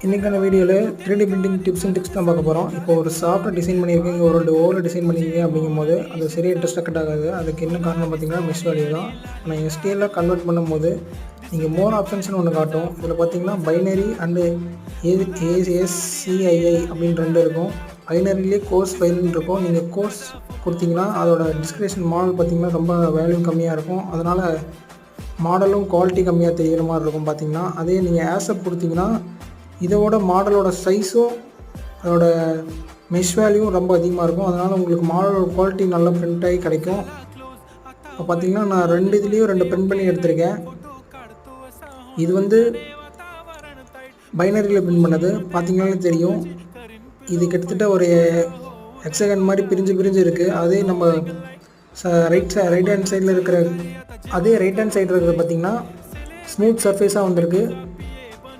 இன்றைக்கான வீடியோவில் 3D printing tips and tricks தான் பார்க்க போகிறோம். இப்போ ஒரு சாஃப்ட்வேர் டிசைன் பண்ணியிருக்கீங்க, ஒரு 2 ஓவரில் டிசைன் பண்ணியிருக்கீங்க அப்படிங்கும்போது அது சரியாக இன்ட்ரெஸ்ட் கட் ஆகாது. அதுக்கு என்ன காரணம் பார்த்தீங்கன்னா மெஷ் வேல்யூ தான். நான் எஸ்டிஎல்லில் கன்வெர்ட் பண்ணும்போது நீங்கள் மோர் ஆப்ஷன்ஸ்னு ஒன்று காட்டும். இதில் பார்த்தீங்கன்னா பைனரி அண்டு ASCII அப்படின்னு 2 இருக்கும். பைனரிலே கோர்ஸ் ஃபைல்னு இருக்கும். நீங்கள் கோர்ஸ் கொடுத்தீங்கன்னா அதோட டிஸ்கிரிப்ஷன் மாடல் பார்த்தீங்கன்னா ரொம்ப வேல்யூ கம்மியாக இருக்கும். அதனால் மாடலும் குவாலிட்டி கம்மியாக தெரிகிற மாதிரி இருக்கும் பார்த்தீங்கன்னா. அதே நீங்கள் ஆசப் கொடுத்தீங்கன்னா இதோட மாடலோட சைஸும் அதோட மெஷ் வேல்யூவும் ரொம்ப அதிகமாக இருக்கும். அதனால் உங்களுக்கு மாடலோட குவாலிட்டி நல்லா பிரிண்ட் ஆகி கிடைக்கும். இப்போ பார்த்தீங்கன்னா நான் 2 இதுலேயும் 2 பிரிண்ட் பண்ணி எடுத்திருக்கேன். இது வந்து பைனரியில் பிரிண்ட் பண்ணது பார்த்தீங்கன்னாலே தெரியும். இது கிட்டத்தட்ட ஒரு ஹெக்ஸாகன் மாதிரி பிரிஞ்சு இருக்குது. அதே நம்ம ரைட் ஹேண்ட் சைடில் இருக்கிற ரைட் ஹேண்ட் சைடில் இருக்கிறது பார்த்திங்கன்னா ஸ்மூத் சர்ஃபேஸாக வந்திருக்கு.